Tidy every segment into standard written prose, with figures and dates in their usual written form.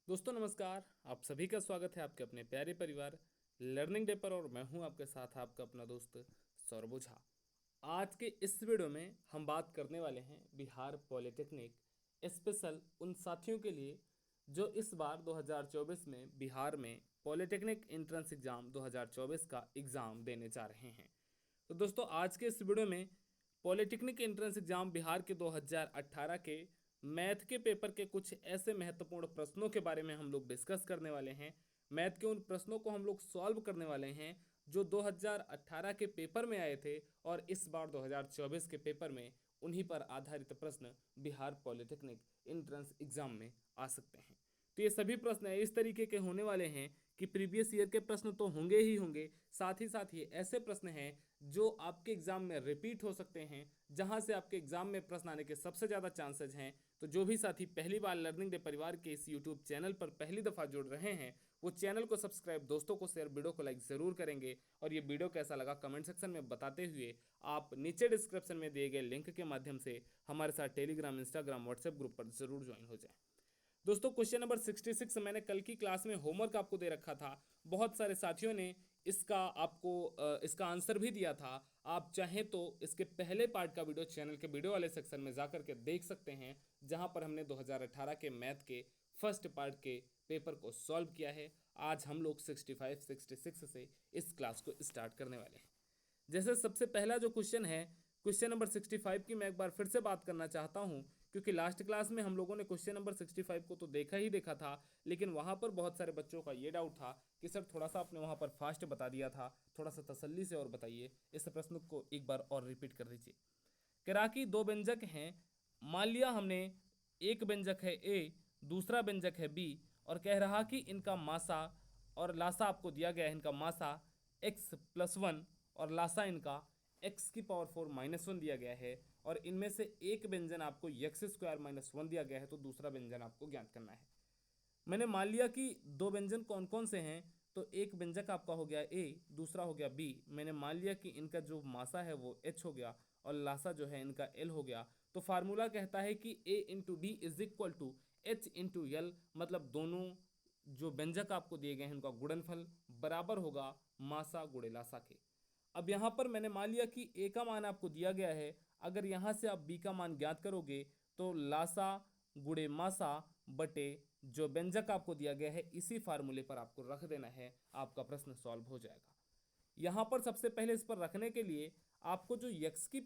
दोस्तों नमस्कार। आप सभी का स्वागत है आपके अपने प्यारे परिवार लर्निंग डे पर। और मैं हूं आपके साथ आपका अपना दोस्त सौरभ ओझा। आज के इस वीडियो में हम बात करने वाले हैं बिहार पॉलिटेक्निक स्पेशल उन साथियों के लिए जो इस बार 2024 में बिहार में पॉलिटेक्निक एंट्रेंस एग्ज़ाम 2024 का एग्ज़ाम देने जा रहे हैं। तो दोस्तों आज के इस वीडियो में पॉलिटेक्निक एंट्रेंस एग्जाम बिहार के 2018 के मैथ के पेपर के कुछ ऐसे महत्वपूर्ण प्रश्नों के बारे में हम लोग डिस्कस करने वाले हैं। मैथ के उन प्रश्नों को हम लोग सॉल्व करने वाले हैं जो 2018 के पेपर में आए थे और इस बार 2024 के पेपर में उन्हीं पर आधारित प्रश्न बिहार पॉलिटेक्निक एंट्रेंस एग्जाम में आ सकते हैं। तो ये सभी प्रश्न इस तरीके के होने वाले हैं कि प्रीवियस ईयर के प्रश्न तो होंगे ही होंगे, साथ ही ऐसे प्रश्न हैं जो आपके एग्जाम में रिपीट हो सकते हैं, जहां से आपके एग्जाम में प्रश्न आने के सबसे ज़्यादा चांसेज हैं। तो जो भी साथी पहली बार लर्निंग डे परिवार के इस यूट्यूब चैनल पर पहली दफ़ा जुड़ रहे हैं वो चैनल को सब्सक्राइब, दोस्तों को शेयर, वीडियो को लाइक ज़रूर करेंगे। और ये वीडियो कैसा लगा कमेंट सेक्शन में बताते हुए आप नीचे डिस्क्रिप्शन में दिए गए लिंक के माध्यम से हमारे साथ टेलीग्राम, इंस्टाग्राम, व्हाट्सएप ग्रुप पर ज़रूर ज्वाइन हो जाए। दोस्तों क्वेश्चन नंबर 66 मैंने कल की क्लास में होमवर्क आपको दे रखा था। बहुत सारे साथियों ने इसका आंसर भी दिया था। आप चाहें तो इसके पहले पार्ट का वीडियो चैनल के वीडियो वाले सेक्शन में जाकर के देख सकते हैं, जहां पर हमने 2018 के मैथ के फर्स्ट पार्ट के पेपर को सॉल्व किया है। आज हम लोग 65 66 से इस क्लास को स्टार्ट करने वाले हैं। जैसे सबसे पहला जो क्वेश्चन है, क्वेश्चन नंबर 65 की मैं एक बार फिर से बात करना चाहता हूं, क्योंकि लास्ट क्लास में हम लोगों ने क्वेश्चन नंबर 65 को तो देखा था, लेकिन वहां पर बहुत सारे बच्चों का ये डाउट था कि सर थोड़ा सा आपने वहां पर फास्ट बता दिया था, थोड़ा सा तसल्ली से और बताइए। इस प्रश्न को एक बार और रिपीट कर दीजिए। कि दो व्यंजक हैं, मान लिया हमने एक व्यंजक है ए, दूसरा व्यंजक है बी, और कह रहा कि इनका मासा और लासा आपको दिया गया है। इनका मासा x+1 और लासा इनका x⁴ दिया गया है, और इनमें से एक व्यंजन आपको x² - 1 दिया गया है, तो दूसरा व्यंजन आपको ज्ञात करना है। मैंने मान लिया कि दो व्यंजन कौन कौन से हैं, तो एक व्यंजक आपका हो गया ए, दूसरा हो गया बी। मैंने मान लिया कि इनका जो मासा है वो h हो गया और लासा जो है इनका l हो गया। तो फार्मूला कहता है कि a × b = h × l, मतलब दोनों जो व्यंजक आपको दिए गए हैं उनका गुणनफल बराबर होगा मासा गुणे लासा के। अब यहाँ पर मैंने मान लिया कि ए का मान आपको दिया गया है, अगर यहाँ से आप बी का मान ज्ञात करोगे तो लासा गुणे मासा बटे जो व्यंजक आपको दिया गया है इसी फार्मूले पर आपको रख देना है, आपका प्रश्न सॉल्व हो जाएगा। यहाँ पर सबसे पहले इस पर रखने के लिए आपको जो x⁴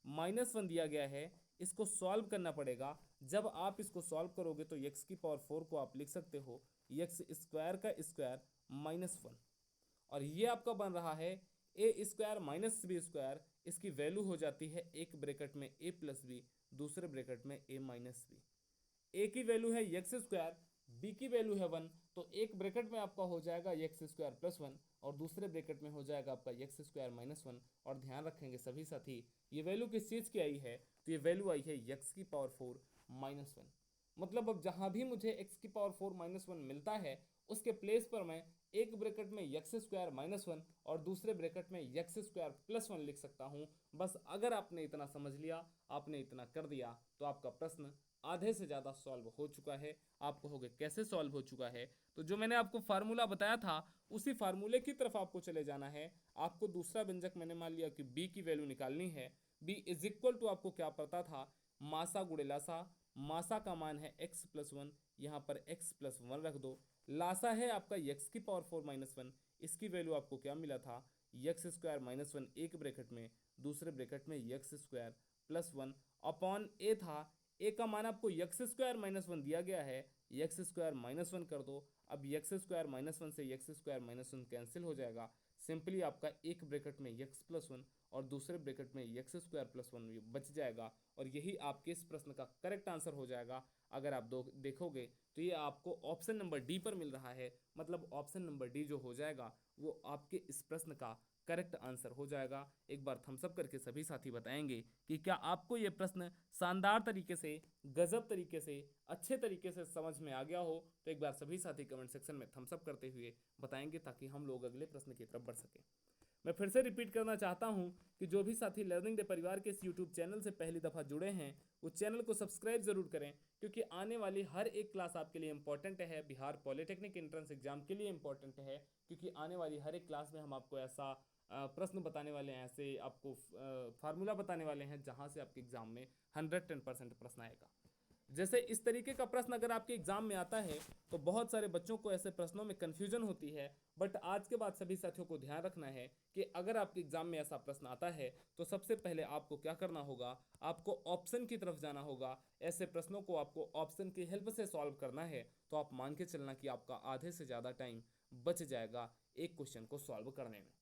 - 1 दिया गया है इसको सॉल्व करना पड़ेगा। जब आप इसको सॉल्व करोगे तो x⁴ को आप लिख सकते हो x² - 1, और ये आपका बन रहा है a² - b²। इसकी वैल्यू हो जाती है एक ब्रैकेट में a+b, दूसरे ब्रैकेट में a-b। ए की वैल्यू है x², बी की वैल्यू है 1, तो एक ब्रैकेट में आपका हो जाएगा x² + 1 और दूसरे ब्रैकेट में हो जाएगा आपका x² - 1। और ध्यान रखेंगे सभी साथी, ये वैल्यू किस चीज़ की आई है, तो ये वैल्यू आई है x⁴ - 1। मतलब अब जहाँ भी मुझे x⁴ - 1 मिलता है उसके प्लेस पर मैं एक ब्रैकेट में x² - 1 और दूसरे ब्रैकेट में x² + 1 लिख सकता हूँ। बस अगर आपने इतना समझ लिया, आपने इतना कर दिया, तो आपका प्रश्न आधे से ज़्यादा सॉल्व हो चुका है। आप कहोगे कैसे सॉल्व हो चुका है, तो जो मैंने आपको फार्मूला बताया था उसी फार्मूले की तरफ आपको चले जाना है। आपको दूसरा व्यंजक मैंने मान लिया कि बी की वैल्यू निकालनी है। बी इज इक्वल टू आपको क्या पता था, मासा गुणे लासा। मासा का मान है x+1, यहाँ पर x+1 रख दो। लासा है आपका x⁴ - 1, इसकी वैल्यू आपको क्या मिला था x² - 1 एक ब्रैकेट में, दूसरे ब्रैकेट में x² + 1 अपॉन ए था। ए का मान आपको x² - 1 दिया गया है, x² - 1 कर दो। अब x² - 1 से x² - 1 कैंसिल हो जाएगा। सिंपली आपका एक ब्रैकेट में x+1 और दूसरे ब्रैकेट में x² + 1 बच जाएगा, और यही आपके इस प्रश्न का करेक्ट आंसर हो जाएगा। अगर आप देखोगे तो ये आपको ऑप्शन नंबर डी पर मिल रहा है, मतलब ऑप्शन नंबर डी जो हो जाएगा वो आपके इस प्रश्न का करेक्ट आंसर हो जाएगा। एक बार थम्सअप करके सभी साथी बताएंगे कि क्या आपको ये प्रश्न शानदार तरीके से, गजब तरीके से, अच्छे तरीके से समझ में आ गया हो। तो एक बार सभी साथी कमेंट सेक्शन में थम्सअप करते हुए बताएंगे, ताकि हम लोग अगले प्रश्न की तरफ बढ़ सकें। मैं फिर से रिपीट करना चाहता हूं कि जो भी साथी लर्निंग डे परिवार के इस यूट्यूब चैनल से पहली दफ़ा जुड़े हैं उस चैनल को सब्सक्राइब जरूर करें, क्योंकि आने वाली हर एक क्लास आपके लिए इंपॉर्टेंट है। बिहार पॉलिटेक्निक एंट्रेंस एग्जाम के लिए इंपॉर्टेंट है, क्योंकि आने वाली हर एक क्लास में हम आपको ऐसा प्रश्न बताने वाले हैं, ऐसे आपको फार्मूला बताने वाले हैं जहां से आपके एग्जाम में 110% प्रश्न आएगा। जैसे इस तरीके का प्रश्न अगर आपके एग्जाम में आता है तो बहुत सारे बच्चों को ऐसे प्रश्नों में कन्फ्यूजन होती है, बट आज के बाद सभी साथियों को ध्यान रखना है कि अगर आपके एग्जाम में ऐसा प्रश्न आता है तो सबसे पहले आपको क्या करना होगा, आपको ऑप्शन की तरफ जाना होगा। ऐसे प्रश्नों को आपको ऑप्शन की हेल्प से सॉल्व करना है, तो आप मान के चलना कि आपका आधे से ज़्यादा टाइम बच जाएगा एक क्वेश्चन को सॉल्व करने में।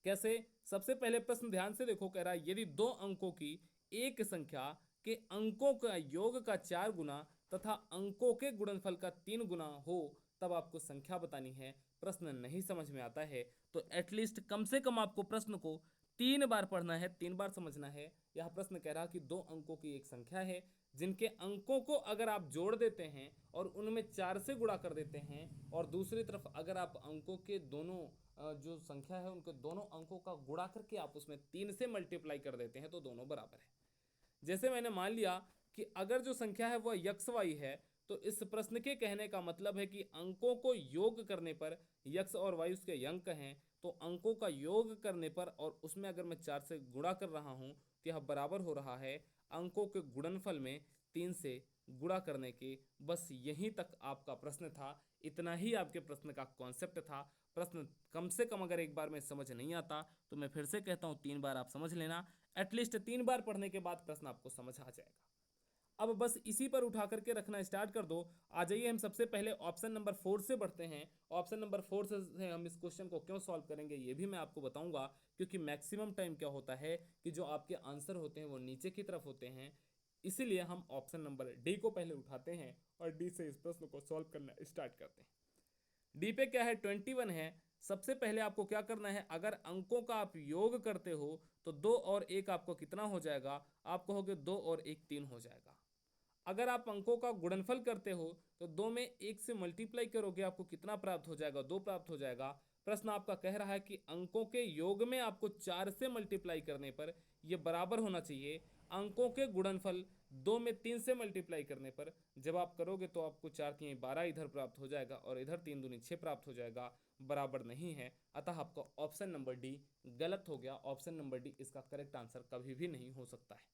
कैसे? सबसे पहले प्रश्न ध्यान से देखो, कह रहा है यदि दो अंकों की एक संख्या के अंकों का योग का 4 गुना तथा अंकों के गुणनफल का 3 गुना हो तब आपको संख्या बतानी है। प्रश्न नहीं समझ में आता है तो एटलीस्ट कम से कम आपको प्रश्न को 3 बार पढ़ना है, 3 बार समझना है। यह प्रश्न कह रहा कि दो अंकों की एक संख्या है जिनके अंकों को अगर आप जोड़ देते हैं और उनमें 4 से गुणा कर देते हैं, और दूसरी तरफ अगर आप अंकों के दोनों जो संख्या है उनके दोनों अंकों का गुणा करके आप उसमें 3 से मल्टीप्लाई कर देते हैं तो दोनों बराबर है। जैसे मैंने मान लिया कि अगर जो संख्या है वह यक्स वाई है, तो इस प्रश्न के कहने का मतलब है कि अंकों को योग करने पर यक्स और वाई उसके अंक हैं, तो अंकों का योग करने पर और उसमें अगर मैं 4 से गुणा कर रहा हूँ तो यह बराबर हो रहा है अंकों के गुणनफल में 3 से गुणा करने के। बस यहीं तक आपका प्रश्न था, इतना ही आपके प्रश्न का कॉन्सेप्ट था। प्रश्न कम से कम अगर एक बार में समझ नहीं आता तो मैं फिर से कहता हूँ 3 बार आप समझ लेना, एटलीस्ट 3 बार पढ़ने के बाद प्रश्न आपको समझ आ जाएगा। अब बस इसी पर उठा करके रखना स्टार्ट कर दो। आ जाइए हम सबसे पहले ऑप्शन नंबर 4 से बढ़ते हैं। ऑप्शन नंबर 4 से हम इस क्वेश्चन को क्यों सॉल्व करेंगे ये भी मैं आपको बताऊंगा, क्योंकि मैक्सिमम टाइम क्या होता है कि जो आपके आंसर होते हैं वो नीचे की तरफ होते हैं, इसीलिए हम ऑप्शन नंबर डी को पहले उठाते हैं और डी से इस प्रश्न को सॉल्व करना स्टार्ट करते हैं। डी पे क्या है, 21 है। सबसे पहले आपको क्या करना है, अगर अंकों का आप योग करते हो तो 2 और 1 आपको कितना हो जाएगा, आप कहोगे 2 और 1 3 हो जाएगा। अगर आप अंकों का गुणनफल करते हो तो 2 में 1 से मल्टीप्लाई करोगे आपको कितना प्राप्त हो जाएगा, 2 प्राप्त हो जाएगा। प्रश्न आपका कह रहा है कि अंकों के योग में आपको 4 से मल्टीप्लाई करने पर यह बराबर होना चाहिए अंकों के गुणनफल 2 में 3 से मल्टीप्लाई करने पर। जब आप करोगे तो आपको 4 3 12 इधर प्राप्त हो जाएगा और इधर 3 दूनी 6 प्राप्त हो जाएगा, बराबर नहीं है। अतः आपका ऑप्शन नंबर डी गलत हो गया। ऑप्शन नंबर डी इसका करेक्ट आंसर कभी भी नहीं हो सकता है।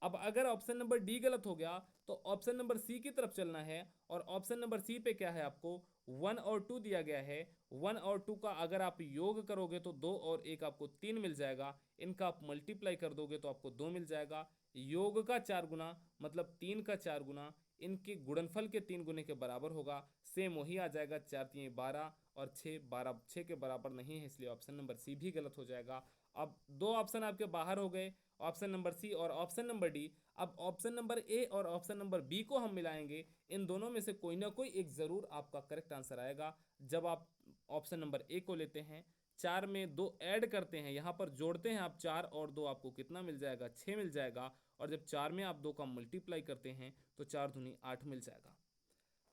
अब अगर ऑप्शन नंबर डी गलत हो गया तो ऑप्शन नंबर सी की तरफ चलना है, और ऑप्शन नंबर सी पे क्या है, आपको 1 और 2 दिया गया है। 1 और 2 का अगर आप योग करोगे तो 2 और 1 आपको 3 मिल जाएगा, इनका आप मल्टीप्लाई कर दोगे तो आपको 2 मिल जाएगा। योग का 4 गुना मतलब 3 का 4 गुना इनके गुणनफल के 3 गुने के बराबर होगा। सेम वही आ जाएगा, 4 3 12 और 6 12 6 के बराबर नहीं है, इसलिए ऑप्शन नंबर सी भी गलत हो जाएगा। अब दो ऑप्शन आपके बाहर हो गए, ऑप्शन नंबर सी और ऑप्शन नंबर डी। अब ऑप्शन नंबर ए और ऑप्शन नंबर बी को हम मिलाएंगे, इन दोनों में से कोई ना कोई एक ज़रूर आपका करेक्ट आंसर आएगा। जब आप ऑप्शन नंबर ए को लेते हैं, 4 में 2 ऐड करते हैं, यहाँ पर जोड़ते हैं आप 4 और 2 आपको कितना मिल जाएगा, 6 मिल जाएगा। और जब 4 में आप 2 का मल्टीप्लाई करते हैं तो 4 दूनी 8 मिल जाएगा।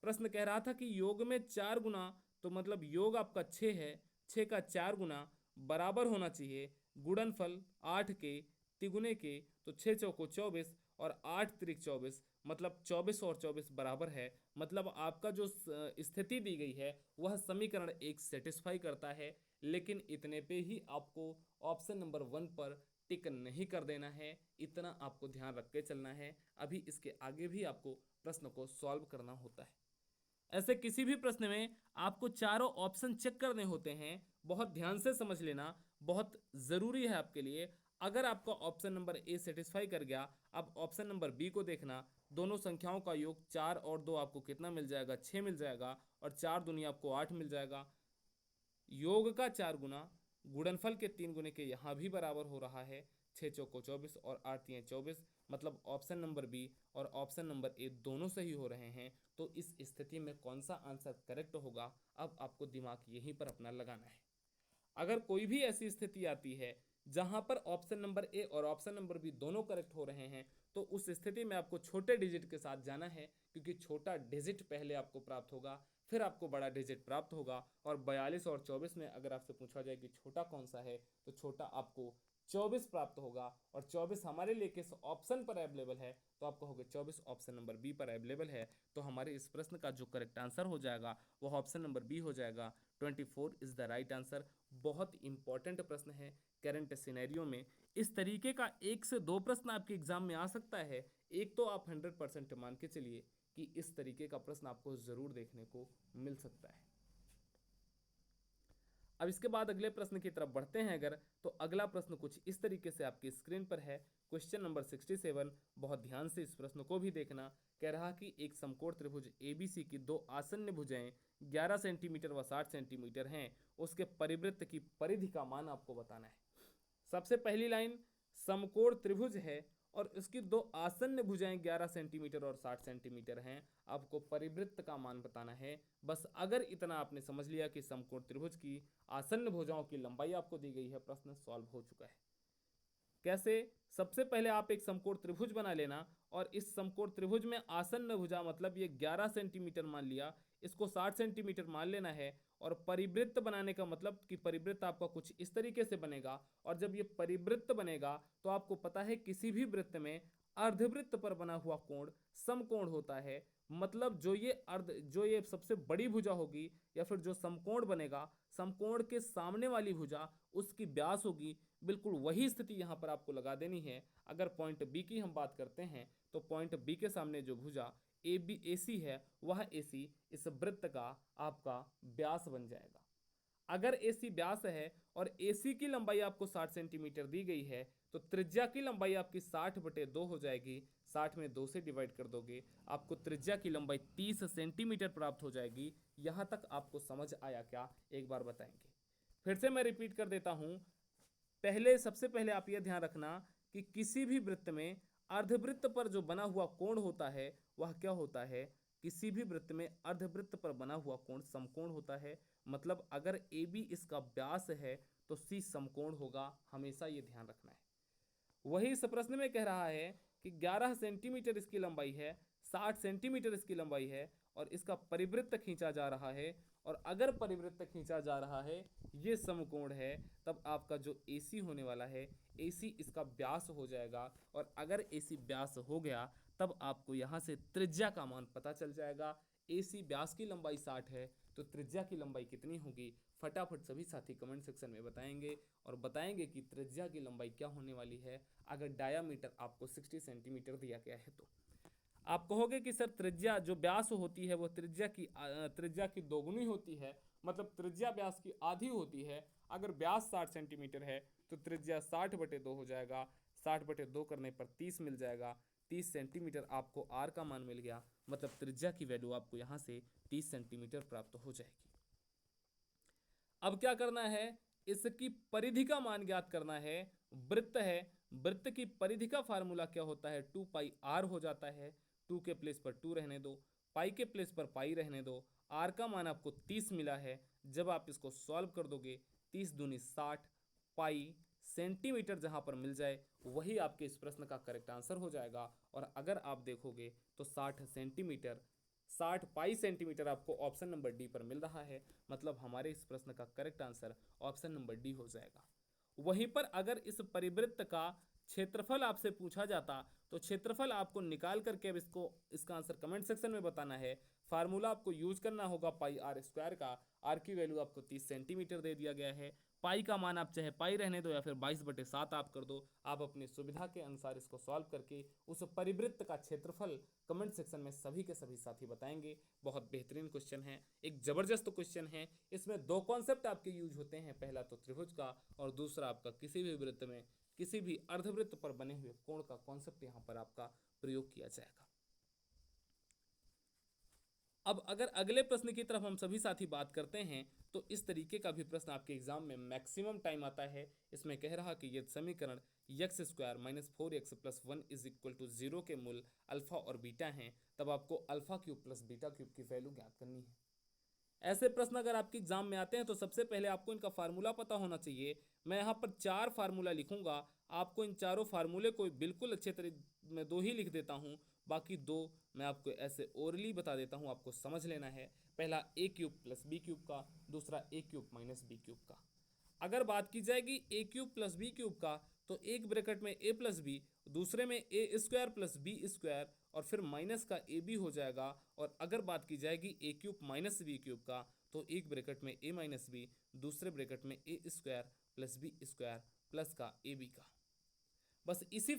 प्रश्न कह रहा था कि योग में 4 गुना, तो मतलब योग आपका 6 है, 6 का 4 गुना बराबर होना चाहिए गुणनफल 8 के तिगुने के, तो 6 चौको 24 और 8 त्रिक 24, मतलब 24 और 24 बराबर है। मतलब आपका जो स्थिति दी गई है वह समीकरण एक सेटिस्फाई करता है, लेकिन इतने पे ही आपको ऑप्शन नंबर 1 पर टिक नहीं कर देना है, इतना आपको ध्यान रख के चलना है। अभी इसके आगे भी आपको प्रश्न को सॉल्व करना होता है। ऐसे किसी भी प्रश्न में आपको चारों ऑप्शन चेक करने होते हैं, बहुत ध्यान से समझ लेना, बहुत ज़रूरी है आपके लिए। अगर आपका ऑप्शन नंबर ए सेटिस्फाई कर गया, अब ऑप्शन नंबर बी को देखना। दोनों संख्याओं का योग 4 और 2 आपको कितना मिल जाएगा, 6 मिल जाएगा, और 4 दूनी आपको 8 मिल जाएगा। योग का 4 गुना गुणनफल के 3 गुने के यहाँ भी बराबर हो रहा है, 6 चौको 24 और 8 तियां 24, मतलब ऑप्शन नंबर बी और ऑप्शन नंबर ए दोनों सही हो रहे हैं। तो इस स्थिति में कौन सा आंसर करेक्ट होगा, अब आपको दिमाग यहीं पर अपना लगाना है। अगर कोई भी ऐसी स्थिति आती है जहां पर ऑप्शन नंबर ए और ऑप्शन नंबर बी दोनों करेक्ट हो रहे हैं, तो उस स्थिति में आपको छोटे डिजिट के साथ जाना है, क्योंकि छोटा डिजिट पहले आपको प्राप्त होगा, फिर आपको बड़ा डिजिट प्राप्त होगा। और 42 और 24 में अगर आपसे पूछा जाए कि छोटा कौन सा है, तो छोटा आपको 24 प्राप्त होगा। और 24 हमारे लिए किस ऑप्शन पर अवेलेबल है, तो आपको होगा 24 ऑप्शन नंबर बी पर अवेलेबल है। तो हमारे इस प्रश्न का जो करेक्ट आंसर हो जाएगा वह ऑप्शन नंबर बी हो जाएगा। 24 इज द राइट आंसर। बहुत इंपॉर्टेंट प्रश्न है करंट सिनेरियो में। इस तरीके का 1 से 2 प्रश्न आपके एग्जाम में आ सकता है। एक तो आप 100% मान के चलिए कि इस तरीके का प्रश्न आपको जरूर देखने को मिल सकता है। अब इसके बाद अगले प्रश्न की तरफ बढ़ते हैं अगर, तो अगला प्रश्न कुछ इस तरीके से आपकी स्क्रीन पर है। Question number 67। बहुत ध्यान से इस प्रश्न को भी देखना। कह रहा कि एक समकोण त्रिभुज एबीसी की दो आसन्न भुजाएं 11 सेंटीमीटर व 60 सेंटीमीटर हैं। उसके परिवृत्त की परिधि का मान आपको बताना है। सबसे पहली लाइन, समकोण त्रिभुज है और उसकी दो आसन्न भुजाएं 11 सेंटीमीटर और 60 सेंटीमीटर हैं। आपको परिवृत्त का मान बताना है। बस अगर इतना आपने समझ लिया कि समकोण त्रिभुज की आसन्न भुजाओं की लंबाई आपको दी गई है, प्रश्न सॉल्व हो चुका है। कैसे? सबसे पहले आप एक समकोण त्रिभुज बना लेना और इस समकोण त्रिभुज में आसन्न भुजा मतलब ये 11 सेंटीमीटर मान लिया, इसको 60 सेंटीमीटर मान लेना है। और परिवृत्त बनाने का मतलब कि परिवृत्त आपका कुछ इस तरीके से बनेगा। और जब ये परिवृत्त बनेगा तो आपको पता है किसी भी वृत्त में अर्धवृत्त पर बना हुआ कोण समकोण होता है। मतलब जो ये सबसे बड़ी भुजा होगी या फिर जो समकोण बनेगा, समकोण के सामने वाली भुजा उसकी व्यास होगी। बिल्कुल वही स्थिति यहाँ पर आपको लगा देनी है। अगर पॉइंट बी की हम बात करते हैं तो पॉइंट बी के सामने जो भुजा ए बी ए सी है, वह ए सी इस वृत्त का आपका व्यास बन जाएगा। अगर ए सी व्यास है और ए सी की लंबाई आपको 60 सेंटीमीटर दी गई है, तो त्रिज्या की लंबाई आपकी 60/2 हो जाएगी। 60 में 2 से डिवाइड कर दोगे, आपको त्रिज्या की लंबाई 30 सेंटीमीटर प्राप्त हो जाएगी। यहाँ तक आपको समझ आया क्या? एक बार बताएंगे। फिर से मैं रिपीट कर देता हूँ। सबसे पहले आप यह ध्यान रखना कि किसी भी वृत्त में अर्धवृत्त पर जो बना हुआ कोण होता है वह क्या होता है? किसी भी वृत्त में अर्धवृत्त पर बना हुआ कोण समकोण होता है। मतलब अगर ए बी इसका व्यास है तो सी समकोण होगा। हमेशा ये ध्यान रखना है। वही इस प्रश्न में कह रहा है कि 11 सेंटीमीटर इसकी लंबाई है, 60 सेंटीमीटर इसकी लंबाई है और इसका परिवृत्त खींचा जा रहा है। और अगर परिवृत्त खींचा जा रहा है, ये समकोण है, तब आपका जो AC होने वाला है, AC इसका व्यास हो जाएगा। और अगर AC व्यास हो गया तब आपको यहाँ से त्रिज्या का मान पता चल जाएगा। AC व्यास की लंबाई 60 है तो त्रिज्या की लंबाई कितनी होगी? फटाफट सभी साथी कमेंट सेक्शन में बताएंगे और बताएंगे कि त्रिज्या की लंबाई क्या होने वाली है अगर डायामीटर आपको 60 सेंटीमीटर दिया गया है। तो आप कहोगे कि सर त्रिज्या जो व्यास होती है वो त्रिज्या की दोगुनी होती है, मतलब त्रिज्या व्यास की आधी होती है। अगर व्यास 60 सेंटीमीटर है तो त्रिज्या 60/2 हो जाएगा। 60/2 करने पर 30 मिल जाएगा। 30 सेंटीमीटर आपको आर का मान मिल गया। मतलब त्रिज्या की वैल्यू आपको यहाँ से 30 सेंटीमीटर प्राप्त हो जाएगी। अब क्या करना है? इसकी परिधि का मान ज्ञात करना है। वृत्त है, वृत्त की परिधि का फार्मूला क्या होता है? 2πr हो जाता है। 2 के प्लेस पर 2 रहने दो, पाई के प्लेस पर पाई रहने दो। आर का मान आपको 30 मिला है। जब आप इसको सॉल्व कर दोगे, 30 दूनी 60, पाई सेंटीमीटर जहां पर मिल जाए वही आपके इस प्रश्न का करेक्ट आंसर हो जाएगा। और अगर आप देखोगे तो 60 सेंटीमीटर 60 पाई सेंटीमीटर आपको ऑप्शन नंबर डी पर मिल रहा है। मतलब हमारे इस प्रश्न का correct answer option number D हो जाएगा। वहीं पर अगर इस परिवृत्त का क्षेत्रफल आपसे पूछा जाता तो क्षेत्रफल आपको निकाल करके अब इसका आंसर कमेंट सेक्शन में बताना है। फार्मूला आपको यूज करना होगा पाई आर स्क्वायर का। आर की वैल्यू आपको 30 सेंटीमीटर दे दिया गया है। पाई का मान आप चाहे पाई रहने दो या फिर 22/7 आप कर दो। आप अपनी सुविधा के अनुसार इसको सॉल्व करके उस परिवृत्त का क्षेत्रफल कमेंट सेक्शन में सभी के सभी साथी बताएंगे। बहुत बेहतरीन क्वेश्चन है, एक जबरदस्त क्वेश्चन है। इसमें दो कॉन्सेप्ट आपके यूज होते हैं, पहला तो त्रिभुज का और दूसरा आपका किसी भी वृत्त में किसी भी अर्धवृत्त पर बने हुए कोण का कॉन्सेप्ट यहाँ पर आपका प्रयोग किया जाएगा। अब अगर अगले प्रश्न की तरफ हम सभी साथी बात करते हैं तो इस तरीके का भी प्रश्न आपके एग्जाम में मैक्सिमम टाइम आता है। इसमें कह रहा कि यदि समीकरण x² - 4x + 1 = 0 के मूल अल्फा और बीटा हैं, तब आपको alpha cube plus beta cube की वैल्यू ज्ञात करनी है। ऐसे प्रश्न अगर आपके एग्जाम में आते हैं तो सबसे पहले आपको इनका फार्मूला पता होना चाहिए। मैं यहाँ पर 4 फार्मूला लिखूंगा, आपको इन चारों फार्मूले को बिल्कुल अच्छे तरीके में 2 ही लिख देता हूँ, बाकी 2 मैं आपको ऐसे ओरली बता देता हूँ, आपको समझ लेना है। पहला ए क्यूब प्लस बी क्यूब का, दूसरा ए क्यूब माइनस बी क्यूब का। अगर बात की जाएगी A cube plus B cube का, तो एक ब्रैकेट में ए प्लस बी, दूसरे में A square plus B square, और फिर माइनस का ए बी हो जाएगा। और अगर बात की जाएगी A cube minus B cube का, तो एक ब्रैकेट में ए माइनस बी, दूसरे ब्रैकेट में A square plus B square plus का ए बी का। बस इसी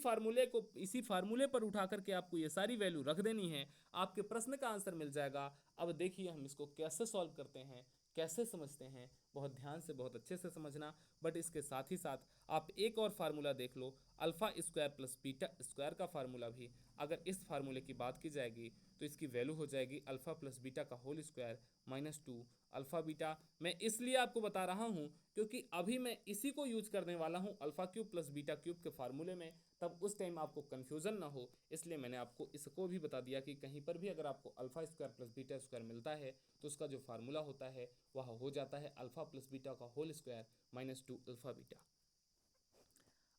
फार्मूले पर उठा करके आपको ये सारी वैल्यू रख देनी है, आपके प्रश्न का आंसर मिल जाएगा। अब देखिए हम इसको कैसे सॉल्व करते हैं, कैसे समझते हैं, बहुत ध्यान से बहुत अच्छे से समझना। बट इसके साथ ही साथ आप एक और फार्मूला देख लो, alpha square plus beta square का फार्मूला भी। अगर इस फार्मूले की बात की जाएगी तो इसकी वैल्यू हो जाएगी अल्फा प्लस बीटा का whole square minus 2 alpha beta. मैं इसलिए आपको बता रहा हूँ क्योंकि अभी मैं इसी को यूज करने वाला हूँ alpha cube plus beta cube के फार्मूले में, तब उस टाइम आपको कन्फ्यूजन ना हो, इसलिए मैंने आपको इसको भी बता दिया कि कहीं पर भी अगर आपको alpha square plus beta square मिलता है तो उसका जो फार्मूला होता है वह हो जाता है अल्फा प्लस बीटा का whole square minus 2 alpha beta.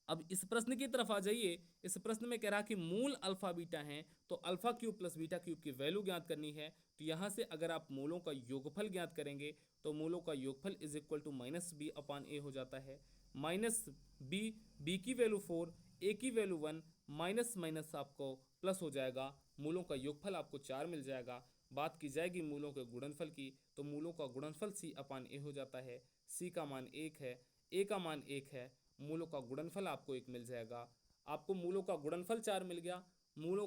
अब इस प्रश्न की तरफ आ जाइए। इस प्रश्न में कह रहा कि मूल अल्फा बीटा हैं, तो alpha cube plus beta cube की वैल्यू ज्ञात करनी है। तो यहाँ से अगर आप मूलों का योगफल ज्ञात करेंगे तो मूलों का योगफल is equal to minus B upon A हो जाता है। माइनस बी, बी की वैल्यू 4, ए की वैल्यू 1, माइनस माइनस आपको प्लस हो जाएगा, मूलों का योगफल आपको 4 मिल जाएगा। बात की जाएगी मूलों के गुणनफल की, तो मूलों का गुणनफल सी अपान ए हो जाता है। सी का मान 1 है, ए का मान 1 है, मूलों का गुणनफल आपको 1 मिल जाएगा। आपको मूलों का गुणनफल 4 मिल गया, मूलों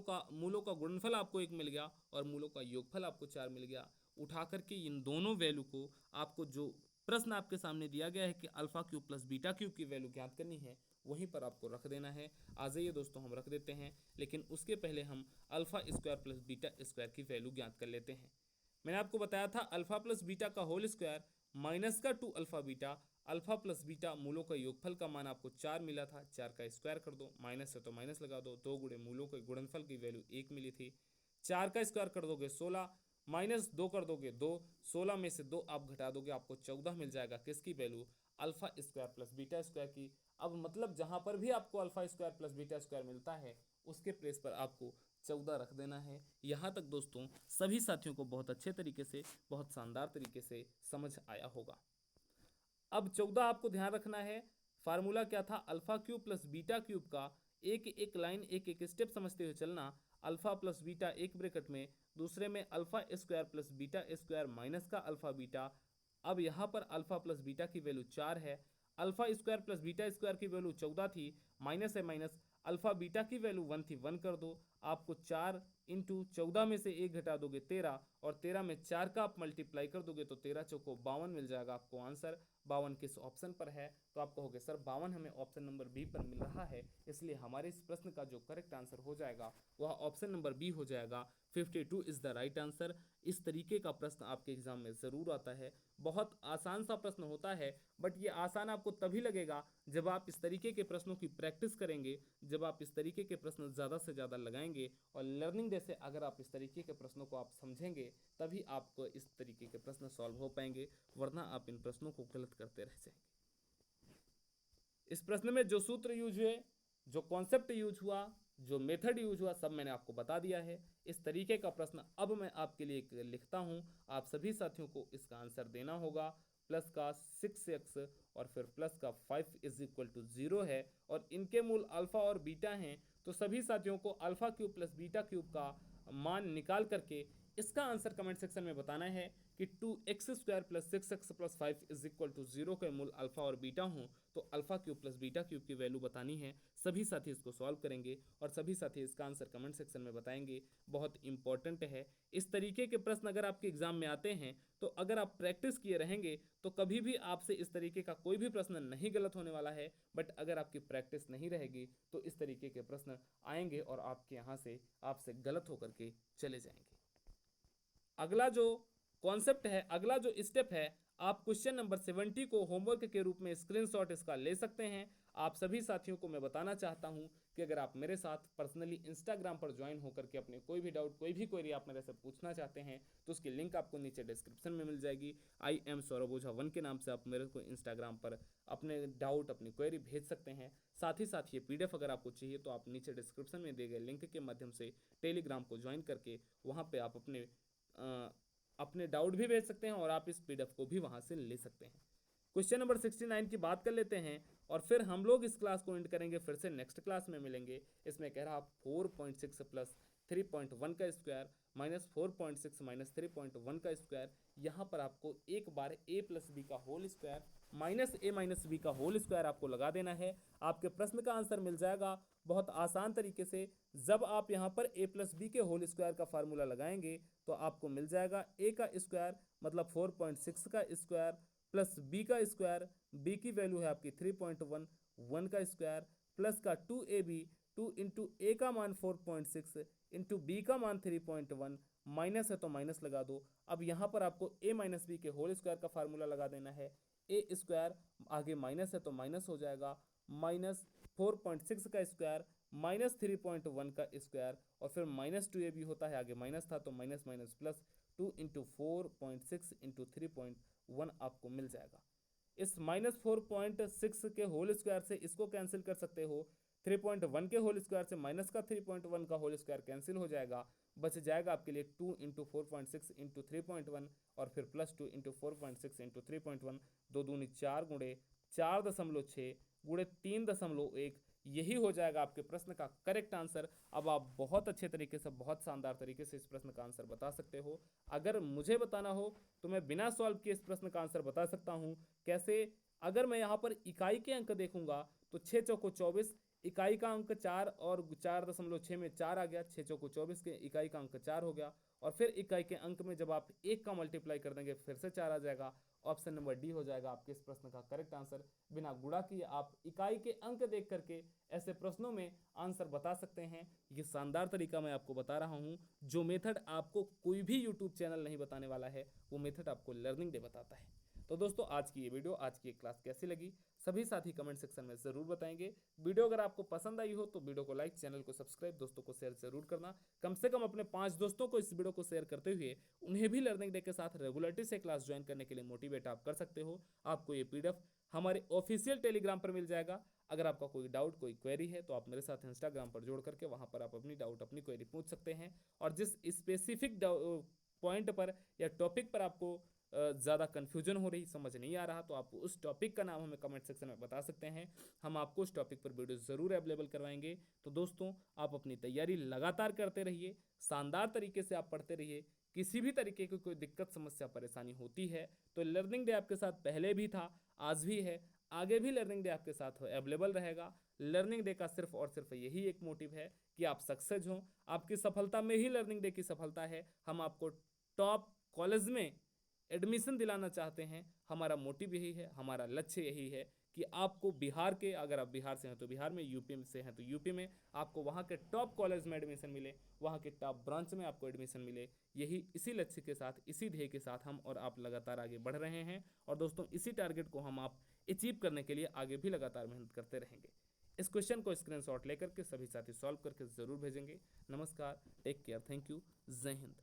का गुणनफल आपको 1 मिल गया, और मूलों का योगफल आपको 4 मिल गया। उठा करके इन दोनों वैल्यू को आपको जो प्रश्न आपके सामने दिया गया है कि alpha cube plus beta cube की वैल्यू ज्ञात करनी है, वहीं पर आपको रख देना है। आ जाइए दोस्तों हम रख देते हैं, लेकिन उसके पहले हम alpha square plus beta square की वैल्यू ज्ञात कर लेते हैं। मैंने आपको बताया था अल्फा प्लस बीटा का होल स्क्वायर माइनस का 2 alpha beta, alpha plus beta मूलों का योगफल का मान आपको 4 मिला था, 4 का स्क्वायर कर दो, माइनस है तो माइनस लगा दो, 2 गुणे मूलों के गुणनफल की वैल्यू 1 मिली थी। 4 का स्क्वायर कर दोगे 16, माइनस 2 कर दोगे 2, 16 में से 2 आप घटा दोगे आपको 14 मिल जाएगा। किसकी value? Alpha square plus beta square की। अब मतलब जहां पर भी आपको alpha square plus beta square मिलता है उसके प्लेस पर आपको 14 रख देना है। यहाँ तक दोस्तों सभी साथियों को बहुत अच्छे तरीके से, बहुत शानदार तरीके से समझ आया होगा। अब 14 आपको ध्यान रखना है। फार्मूला क्या था? Alpha cube plus beta cube का एक एक लाइन एक एक स्टेप समझते हुए चलना। अल्फा प्लस बीटा एक ब्रैकेट में, दूसरे में alpha square plus beta square minus का अल्फा बीटा। अब यहाँ पर अल्फा प्लस बीटा की वैल्यू 4 है, alpha square plus beta square की वैल्यू 14 थी, माइनस है माइनस, अल्फा बीटा की वैल्यू 1 थी, 1 कर दो। आपको 4 इंटू 14 में से 1 घटा दोगे 13, और 13 में 4 का आप मल्टीप्लाई कर दोगे तो 13 चौको 52 मिल जाएगा आपको आंसर। 52 किस ऑप्शन पर है? तो आप कहोगे सर 52 हमें ऑप्शन नंबर बी पर मिल रहा है, इसलिए हमारे इस प्रश्न का जो करेक्ट आंसर हो जाएगा वह ऑप्शन नंबर बी हो जाएगा। 52 इज द राइट आंसर। इस तरीके का प्रश्न आपके एग्जाम में ज़रूर आता है। बहुत आसान सा प्रश्न होता है, बट ये आसान आपको तभी लगेगा जब आप इस तरीके के प्रश्नों की प्रैक्टिस करेंगे, जब आप इस तरीके के प्रश्न ज़्यादा से ज़्यादा लगाएंगे, और लर्निंग डे से अगर आप इस तरीके के प्रश्नों को आप समझेंगे तभी आपको इस तरीके के प्रश्न सॉल्व हो पाएंगे, वरना आप इन प्रश्नों को गलत करते रह जाएंगे। इस प्रश्न में जो सूत्र यूज हुए, जो कॉन्सेप्ट यूज हुआ, जो मेथड यूज हुआ, सब मैंने आपको बता दिया है। इस तरीके का प्रश्न अब मैं आपके लिए लिखता हूं। आप सभी साथियों को इसका आंसर देना होगा। प्लस का 6x और फिर प्लस का 5 इज इक्वल टू 0 है, और इनके मूल अल्फा और बीटा हैं। तो सभी साथियों को alpha cube plus beta cube का मान निकाल करके इसका आंसर कमेंट सेक्शन में बताना है कि 2x square plus 6x plus 5 is equal to 0 के मूल अल्फा और बीटा हों, तो alpha cube plus beta cube की वैल्यू बतानी है। सभी साथी इसको सॉल्व करेंगे और सभी साथी इसका आंसर कमेंट सेक्शन में बताएंगे। बहुत इंपॉर्टेंट है। इस तरीके के प्रश्न अगर आपके एग्जाम में आते हैं तो अगर आप प्रैक्टिस किए रहेंगे तो कभी भी आपसे इस तरीके का कोई भी प्रश्न नहीं गलत होने वाला है। बट अगर आपकी प्रैक्टिस नहीं रहेगी तो इस तरीके के प्रश्न आएंगे और आपके यहाँ से आपसे गलत होकर के चले जाएंगे। अगला जो कॉन्सेप्ट है, अगला जो स्टेप है, आप क्वेश्चन नंबर 70 को होमवर्क के रूप में स्क्रीनशॉट इसका ले सकते हैं। आप सभी साथियों को मैं बताना चाहता हूं कि अगर आप मेरे साथ पर्सनली इंस्टाग्राम पर ज्वाइन होकर के अपने कोई भी डाउट, कोई भी क्वेरी आप मेरे से पूछना चाहते हैं तो उसकी लिंक आपको नीचे डिस्क्रिप्शन में मिल जाएगी। आई एम सौरभ ओझा 1 के नाम से आप मेरे को इंस्टाग्राम पर अपने डाउट, अपनी क्वेरी भेज सकते हैं। साथ ही साथ ये पीडीएफ अगर आपको चाहिए तो आप नीचे डिस्क्रिप्शन में दिए गए लिंक के माध्यम से टेलीग्राम को ज्वाइन करके वहाँ पे आप अपने डाउट भी भेज सकते हैं और आप इस पीडीएफ को भी वहाँ से ले सकते हैं। क्वेश्चन नंबर 69 की बात कर लेते हैं और फिर हम लोग इस क्लास को एंड करेंगे, फिर से नेक्स्ट क्लास में मिलेंगे। इसमें कह रहा 4.6 प्लस 3.1 का स्क्वायर माइनस 4.6 माइनस 3.1 का स्क्वायर। यहाँ पर आपको एक बार a प्लस बी का whole square minus a minus B का होल स्क्वायर आपको लगा देना है। आपके प्रश्न का आंसर मिल जाएगा बहुत आसान तरीके से। जब आप यहाँ पर a प्लस बी के होल स्क्वायर का फार्मूला लगाएंगे तो आपको मिल जाएगा a का स्क्वायर मतलब 4.6 का स्क्वायर प्लस b का स्क्वायर, b की वैल्यू है आपकी 3.1, 1 का स्क्वायर प्लस का 2ab, 2 इंटू ए का मान 4.6 इंटू बी का मान 3.1, माइनस है तो माइनस लगा दो। अब यहाँ पर आपको a माइनस बी के होल स्क्वायर का फार्मूला लगा देना है। a स्क्वायर आगे माइनस है तो माइनस हो जाएगा, माइनस 4.6 का स्क्वायर माइनस 3.1 का स्क्वायर और फिर माइनस 2ab होता है, आगे माइनस था तो minus minus plus 2 into 4.6 into 3.1 आपको मिल जाएगा। इस माइनस 4.6 के होल स्क्वायर से इसको कैंसिल कर सकते हो। 3.1 के होल स्क्वायर से माइनस का 3.1 का होल स्क्वायर कैंसिल हो जाएगा, बच जाएगा आपके लिए 2 इंटू 4.6 इंटू 3.1 और फिर प्लस 2 इंटू 4.6 इंटू 3.1, 2 दूनी 4 गुणे 4.6 गुणे 3.1, यही हो जाएगा आपके प्रश्न का करेक्ट आंसर। अब आप बहुत अच्छे तरीके से, बहुत शानदार तरीके से इस प्रश्न का आंसर बता सकते हो। अगर मुझे बताना हो तो मैं बिना सॉल्व किए इस प्रश्न का आंसर बता सकता हूँ। कैसे? अगर मैं यहाँ पर इकाई के अंक देखूंगा तो 6 चौको 24, इकाई का अंक 4 और 4.6 में 4 आ गया, 6 चौको 24 के इकाई का अंक 4 हो गया और फिर इकाई के अंक में जब आप 1 का मल्टीप्लाई कर देंगे फिर से 4 आ जाएगा। ऑप्शन नंबर डी हो जाएगा आपके इस प्रश्न का करेक्ट आंसर। बिना गुणा किए आप इकाई के अंक देख करके ऐसे प्रश्नों में आंसर बता सकते हैं। ये शानदार तरीका मैं आपको बता रहा हूँ। जो मेथड आपको कोई भी यूट्यूब चैनल नहीं बताने वाला है वो मेथड आपको लर्निंग डे बताता है। तो दोस्तों आज की ये वीडियो, आज की ये क्लास कैसी लगी सभी साथी कमेंट सेक्शन में ज़रूर बताएंगे। वीडियो अगर आपको पसंद आई हो तो वीडियो को लाइक, चैनल को सब्सक्राइब, दोस्तों को शेयर जरूर करना। कम से कम अपने 5 दोस्तों को इस वीडियो को शेयर करते हुए उन्हें भी लर्निंग डे के साथ रेगुलरिटी से क्लास ज्वाइन करने के लिए मोटिवेट आप कर सकते हो। आपको ये पीडीएफ हमारे ऑफिशियल टेलीग्राम पर मिल जाएगा। अगर आपका कोई डाउट, कोई क्वेरी है तो आप मेरे साथ इंस्टाग्राम पर जोड़ करके वहाँ पर आप अपनी डाउट, अपनी क्वेरी पूछ सकते हैं। और जिस स्पेसिफिक पॉइंट पर या टॉपिक पर आपको ज़्यादा कन्फ्यूजन हो रही, समझ नहीं आ रहा, तो आप उस टॉपिक का नाम हमें कमेंट सेक्शन में बता सकते हैं। हम आपको उस टॉपिक पर वीडियो ज़रूर अवेलेबल करवाएंगे। तो दोस्तों आप अपनी तैयारी लगातार करते रहिए, शानदार तरीके से आप पढ़ते रहिए। किसी भी तरीके की कोई दिक्कत, समस्या, परेशानी होती है तो लर्निंग डे आपके साथ पहले भी था, आज भी है, आगे भी लर्निंग डे आपके साथ अवेलेबल रहेगा। लर्निंग डे का सिर्फ और सिर्फ यही एक मोटिव है कि आप सक्सेस हों। आपकी सफलता में ही लर्निंग डे की सफलता है। हम आपको टॉप कॉलेज में एडमिशन दिलाना चाहते हैं। हमारा मोटिव यही है, हमारा लक्ष्य यही है कि आपको बिहार के, अगर आप बिहार से हैं तो बिहार में, यूपी से हैं तो यूपी में आपको वहाँ के टॉप कॉलेज में एडमिशन मिले, वहाँ के टॉप ब्रांच में आपको एडमिशन मिले। यही इसी लक्ष्य के साथ, इसी ध्येय के साथ हम और आप लगातार आगे बढ़ रहे हैं। और दोस्तों इसी टारगेट को हम आप अचीव करने के लिए आगे भी लगातार मेहनत करते रहेंगे। इस क्वेश्चन को स्क्रीनशॉट लेकर के सभी साथी सॉल्व करके ज़रूर भेजेंगे। नमस्कार, टेक केयर, थैंक यू, जय हिंद।